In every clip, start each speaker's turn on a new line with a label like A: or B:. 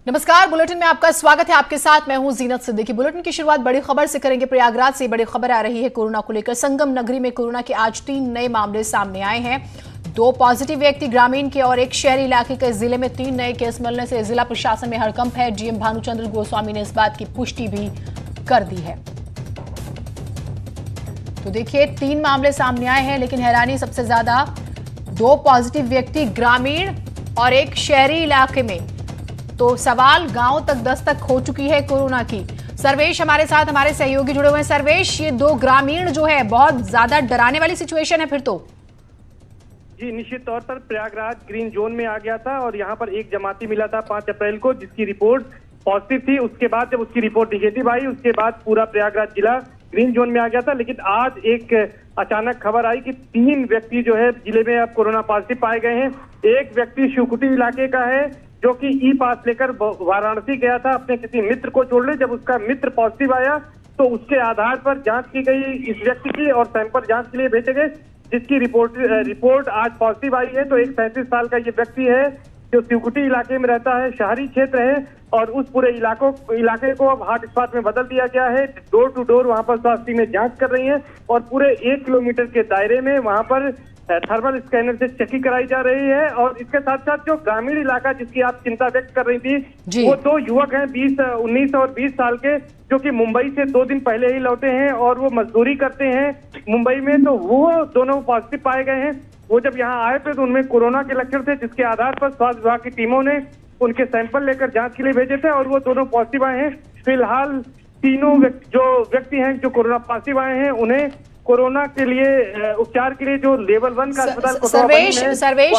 A: नमस्कार, बुलेटिन में आपका स्वागत है। आपके साथ मैं हूं जीनत सिद्दीकी। बुलेटिन की शुरुआत बड़ी खबर से करेंगे। प्रयागराज से बड़ी खबर आ रही है कोरोना को लेकर। संगम नगरी में कोरोना के आज 3 नए मामले सामने आए हैं। 2 पॉजिटिव व्यक्ति ग्रामीण के और एक शहरी इलाके के। जिले में 3 नए केस मिलने से जिला प्रशासन में हड़कंप है। डीएम भानुचंद्र गोस्वामी ने इस बात की पुष्टि भी कर दी है। तो देखिए, 3 मामले सामने आए हैं, लेकिन हैरानी सबसे ज्यादा 2 पॉजिटिव व्यक्ति ग्रामीण और एक शहरी इलाके में। तो सवाल गांव तक दस्तक हो चुकी है कोरोना की। सर्वेश हमारे साथ, हमारे सहयोगी जुड़े हुए हैं। सर्वेश, ये 2 ग्रामीण जो है, बहुत ज्यादा डराने वाली सिचुएशन है फिर तो।
B: जी, निश्चित तौर पर प्रयागराज ग्रीन जोन में आ गया था और यहाँ पर एक जमाती मिला था 5 अप्रैल को, जिसकी रिपोर्ट पॉजिटिव थी। उसके बाद जब उसकी रिपोर्ट निगेटिव आई, उसके बाद पूरा प्रयागराज जिला ग्रीन जोन में आ गया था। लेकिन आज एक अचानक खबर आई कि 3 व्यक्ति जो है जिले में अब कोरोना पॉजिटिव पाए गए हैं। एक व्यक्ति शिवकुटी इलाके का है, जो कि ई पास लेकर वाराणसी गया था अपने किसी मित्र को छोड़ने। जब उसका मित्र पॉजिटिव आया तो उसके आधार पर जांच की गई इस व्यक्ति की और सैंपल जांच के लिए भेजे गए, जिसकी रिपोर्ट आज पॉजिटिव आई है। तो एक 37 साल का ये व्यक्ति है जो शिवकुटी इलाके में रहता है, शहरी क्षेत्र है, और उस पूरे इलाके को अब हॉटस्पॉट में बदल दिया गया है। डोर टू डोर वहां पर स्वास्थ्य टीमें जांच कर रही हैं और पूरे 1 किलोमीटर के दायरे में वहां पर थर्मल स्कैनर से चेकिंग कराई जा रही है। और इसके साथ साथ जो ग्रामीण इलाका जिसकी आप चिंता व्यक्त कर रही थी, वो 2 युवक हैं 19 और 20 साल के, जो कि मुंबई से 2 दिन पहले ही लौटे हैं और वो मजदूरी करते हैं मुंबई में। तो वो दोनों पॉजिटिव पाए गए हैं। वो जब यहाँ आए थे तो उनमें कोरोना के लक्षण थे, जिसके आधार पर स्वास्थ्य विभाग की टीमों ने उनके सैंपल लेकर जांच के लिए भेजे थे और वो दोनों पॉजिटिव आए हैं। फिलहाल तीनों व्यक्ति हैं जो कोरोना पॉजिटिव आए हैं, उन्हें कोरोना के लिए उपचार के लिए जो लेवल 1 का अस्पताल
A: सर्वेश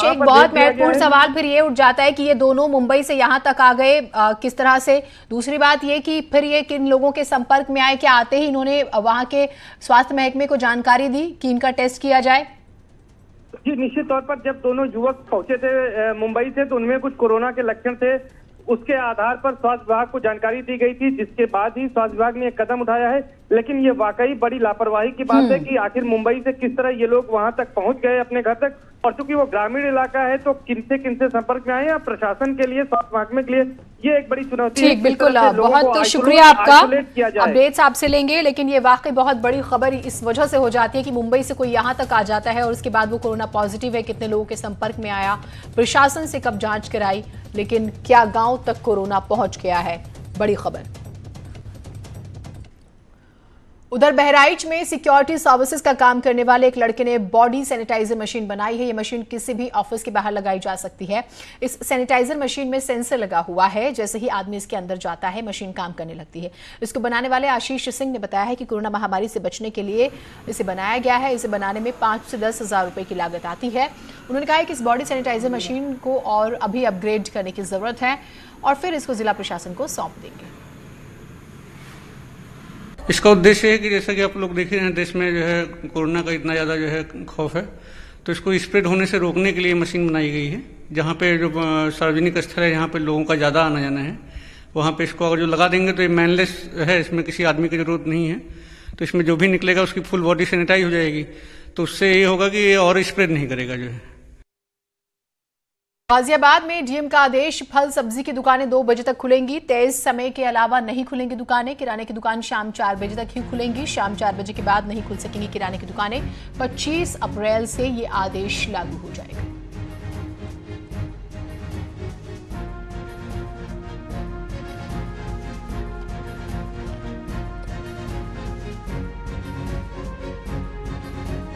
A: एक बहुत महत्वपूर्ण सवाल फिर ये उठ जाता है कि ये दोनों मुंबई से यहाँ तक आ गए किस तरह से। दूसरी बात ये कि फिर ये किन लोगों के संपर्क में आए, क्या आते ही इन्होंने वहां के स्वास्थ्य महकमे को जानकारी दी कि इनका टेस्ट किया जाए?
B: जी, निश्चित तौर पर जब दोनों युवक पहुंचे थे मुंबई से तो उनमें कुछ कोरोना के लक्षण थे। उसके आधार पर स्वास्थ्य विभाग को जानकारी दी गई थी, जिसके बाद ही स्वास्थ्य विभाग ने एक कदम उठाया है। लेकिन ये वाकई बड़ी लापरवाही की बात है कि आखिर मुंबई से किस तरह ये लोग वहां तक पहुंच गए अपने घर तक। और चूंकि वो ग्रामीण इलाका है तो किनसे संपर्क में आए हैं। प्रशासन के लिए, स्वास्थ्य महकमे के लिए ये एक बड़ी चुनौती है।
A: ठीक, बिल्कुल, बहुत शुक्रिया आपका। अपडेट्स आपसे लेंगे, लेकिन ये वाकई बहुत बड़ी खबर इस वजह से हो जाती है कि मुंबई से कोई यहाँ तक आ जाता है और उसके बाद वो कोरोना पॉजिटिव है, कितने लोगों के संपर्क में आया, प्रशासन से कब जांच कराई, लेकिन क्या गांव तक कोरोना पहुंच गया है, बड़ी खबर। उधर बहराइच में सिक्योरिटी सर्विसेज का काम करने वाले एक लड़के ने बॉडी सैनिटाइजर मशीन बनाई है। ये मशीन किसी भी ऑफिस के बाहर लगाई जा सकती है। इस सैनिटाइजर मशीन में सेंसर लगा हुआ है। जैसे ही आदमी इसके अंदर जाता है, मशीन काम करने लगती है। इसको बनाने वाले आशीष सिंह ने बताया है कि कोरोना महामारी से बचने के लिए इसे बनाया गया है। इसे बनाने में 5 से 10 हजार रुपए की लागत आती है। उन्होंने कहा है कि इस बॉडी सैनिटाइजर मशीन को और अभी अपग्रेड करने की जरूरत है और फिर इसको जिला प्रशासन को सौंप देंगे।
C: इसका उद्देश्य है कि जैसा कि आप लोग देख रहे हैं, देश में जो है कोरोना का इतना ज़्यादा जो है खौफ है, तो इसको स्प्रेड होने से रोकने के लिए मशीन बनाई गई है। जहाँ पे जो सार्वजनिक स्थल है, जहाँ पे लोगों का ज़्यादा आना जाना है, वहाँ पे इसको अगर जो लगा देंगे तो ये मैनलेस है, इसमें किसी आदमी की ज़रूरत नहीं है। तो इसमें जो भी निकलेगा उसकी फुल बॉडी सैनिटाइज हो जाएगी। तो उससे ये होगा कि ये और स्प्रेड नहीं करेगा जो है।
A: गाजियाबाद में डीएम का आदेश, फल सब्जी की दुकानें 2 बजे तक खुलेंगी। तेज समय के अलावा नहीं खुलेंगी दुकानें। किराने की दुकान शाम 4 बजे तक ही खुलेंगी। शाम 4 बजे के बाद नहीं खुल सकेंगी किराने की दुकानें। 25 अप्रैल से ये आदेश लागू हो जाएगा।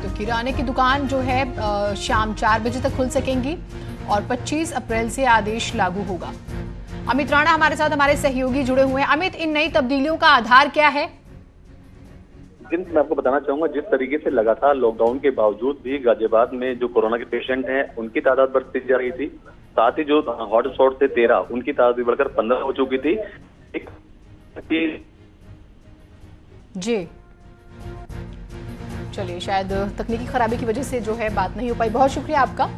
A: तो किराने की दुकान जो है शाम 4 बजे तक खुल सकेंगी और 25 अप्रैल से आदेश लागू होगा। अमित राणा हमारे साथ, हमारे सहयोगी जुड़े हुए हैं। अमित, इन नई तब्दीलियों का आधार क्या है?
D: मैं आपको बताना चाहूंगा, जिस तरीके से लगातार लॉकडाउन के बावजूद भी गाजियाबाद में जो कोरोना के पेशेंट हैं उनकी तादाद बढ़ती जा रही थी। साथ ही जो हॉटस्पॉट थे 13, उनकी तादाद भी बढ़कर 15 हो चुकी थी।
A: जी, चलिए, शायद तकनीकी खराबी की वजह से जो है बात नहीं हो पाई। बहुत शुक्रिया आपका।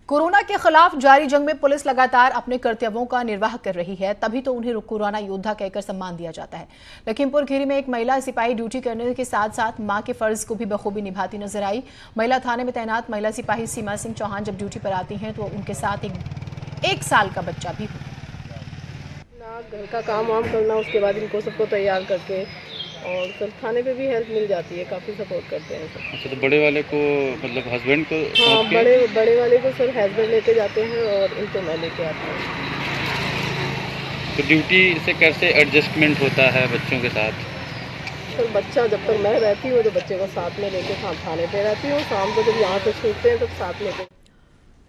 A: कोरोना के खिलाफ जारी जंग में पुलिस लगातार अपने कर्तव्यों का निर्वाह कर रही है, तभी तो उन्हें कोरोना योद्धा कहकर सम्मान दिया जाता है। लखीमपुर खीरी में एक महिला सिपाही ड्यूटी करने के साथ साथ मां के फर्ज को भी बखूबी निभाती नजर आई। महिला थाने में तैनात महिला सिपाही सीमा सिंह चौहान जब ड्यूटी पर आती हैं तो उनके साथ एक 1 साल का बच्चा भी हो।
E: घर का काम वाम करना, उसके बाद इनको सबको तैयार करके, और सब खाने पे भी हेल्प मिल जाती है, काफ़ी सपोर्ट करते हैं सब।
F: अच्छा, तो बड़े वाले को मतलब हस्बैंड को?
E: हाँ, बड़े वाले को सर हस्बैंड लेके जाते हैं और इनको मैं लेके आता हूँ।
F: तो ड्यूटी से कैसे एडजस्टमेंट होता है बच्चों के साथ?
E: सर बच्चा जब तक मैं रहती हूँ तो बच्चे को साथ में लेके थाने पे रहती हूँ, शाम को जब यहाँ से छूटते हैं तब साथ लेके।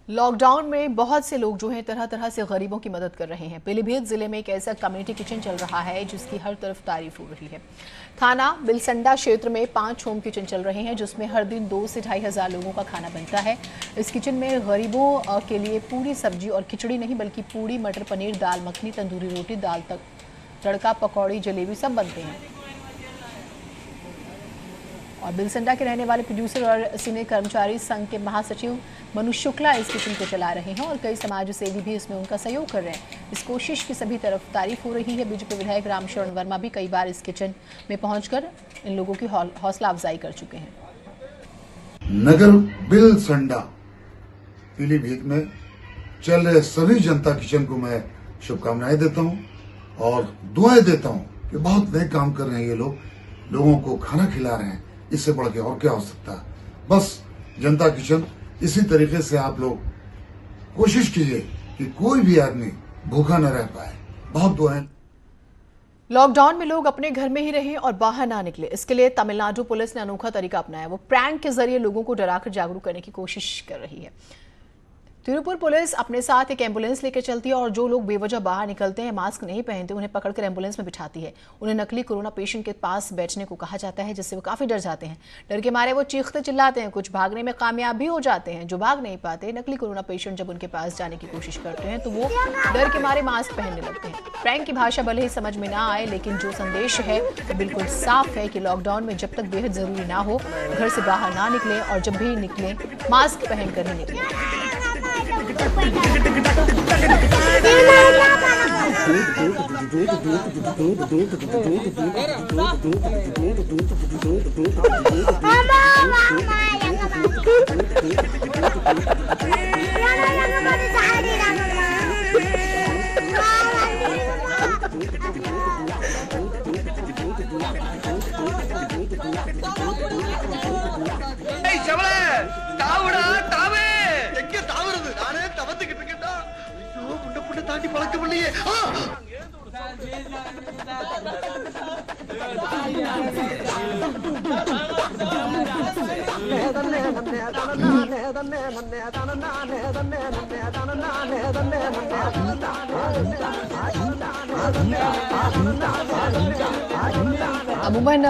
A: लॉकडाउन में बहुत से लोग जो हैं तरह तरह से गरीबों की मदद कर रहे हैं। पीलीभीत जिले में एक ऐसा कम्युनिटी किचन चल रहा है जिसकी हर तरफ तारीफ हो रही है। थाना बिलसंडा क्षेत्र में 5 होम किचन चल रहे हैं जिसमें हर दिन 2 से 2,500 लोगों का खाना बनता है। इस किचन में गरीबों के लिए पूरी सब्जी और खिचड़ी नहीं बल्कि पूड़ी, मटर पनीर, दाल मखनी, तंदूरी रोटी, दाल तड़का, पकौड़ी, जलेबी सब बनते हैं। और बिलसंडा के रहने वाले प्रोड्यूसर और सीनियर कर्मचारी संघ के महासचिव मनु शुक्ला इस किचन को चला रहे हैं और कई समाज सेवी भी इसमें उनका सहयोग कर रहे हैं। इस कोशिश की सभी तरफ तारीफ हो रही है। बीजेपी विधायक रामशरण वर्मा भी कई बार इस किचन में पहुंचकर इन लोगों की हौसला अफजाई कर चुके हैं।
G: नगर बिलसंडा पीलीभीत में चल रहे सभी जनता किचन को मैं शुभकामनाएं देता हूं और दुआएं देता हूं कि बहुत नए काम कर रहे हैं ये लोग, लोगों को खाना खिला रहे हैं। इससे बढ़ के और क्या हो सकता है। बस जनता किचन इसी तरीके से आप लोग कोशिश कीजिए कि कोई भी आदमी भूखा न रह पाए। बहुत दुआएं।
A: लॉकडाउन में लोग अपने घर में ही रहें और बाहर ना निकले, इसके लिए तमिलनाडु पुलिस ने अनोखा तरीका अपनाया। वो प्रैंक के जरिए लोगों को डराकर जागरूक करने की कोशिश कर रही है। तिरुपुर पुलिस अपने साथ एक एम्बुलेंस लेकर चलती है और जो लोग बेवजह बाहर निकलते हैं, मास्क नहीं पहनते, उन्हें पकड़कर एम्बुलेंस में बिठाती है। उन्हें नकली कोरोना पेशेंट के पास बैठने को कहा जाता है जिससे वो काफी डर जाते हैं। डर के मारे वो चीखते चिल्लाते हैं। कुछ भागने में कामयाब भी हो जाते हैं। जो भाग नहीं पाते, नकली कोरोना पेशेंट जब उनके पास जाने की कोशिश करते हैं तो वो डर के मारे मास्क पहनने लगते हैं। प्रैंक की भाषा भले ही समझ में ना आए, लेकिन जो संदेश है वो बिल्कुल साफ है कि लॉकडाउन में जब तक बेहद जरूरी ना हो, घर से बाहर ना निकले और जब भी निकले मास्क पहनकर ही निकले। अमूमन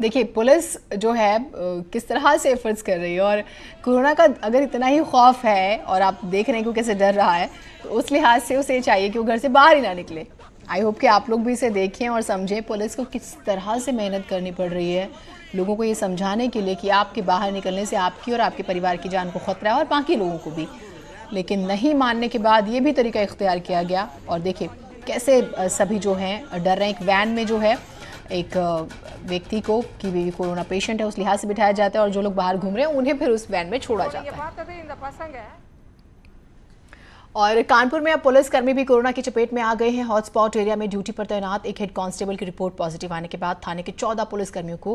A: देखिए पुलिस जो है किस तरह से एफर्ट्स कर रही है और कोरोना का अगर इतना ही खौफ है और आप देख रहे हैं कि कैसे डर रहा है, तो उस लिहाज से उसे चाहिए कि वो घर से बाहर ही ना निकले। आई होप कि आप लोग भी इसे देखें और समझें पुलिस को किस तरह से मेहनत करनी पड़ रही है लोगों को ये समझाने के लिए कि आपके बाहर निकलने से आपकी और आपके परिवार की जान को खतरा है और बाकी लोगों को भी। लेकिन नहीं मानने के बाद ये भी तरीका इख्तियार किया गया और देखिए कैसे सभी जो हैं डर रहे हैं। एक वैन में जो है एक व्यक्ति को कि कोरोना पेशेंट है उस लिहाज से बिठाया जाता है और जो लोग बाहर घूम रहे हैं उन्हें फिर उस वैन में छोड़ा जाता है। और कानपुर में अब पुलिसकर्मी भी कोरोना की चपेट में आ गए हैं। हॉटस्पॉट एरिया में ड्यूटी पर तैनात एक हेड कांस्टेबल की रिपोर्ट पॉजिटिव आने के बाद थाने के 14 पुलिसकर्मियों को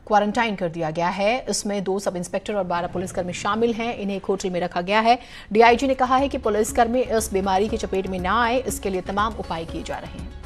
A: क्वारंटाइन कर दिया गया है। इसमें 2 सब इंस्पेक्टर और 12 पुलिसकर्मी शामिल हैं। इन्हें एक होटल में रखा गया है। डीआईजी ने कहा है कि पुलिसकर्मी इस बीमारी की चपेट में ना आए, इसके लिए तमाम उपाय किए जा रहे हैं।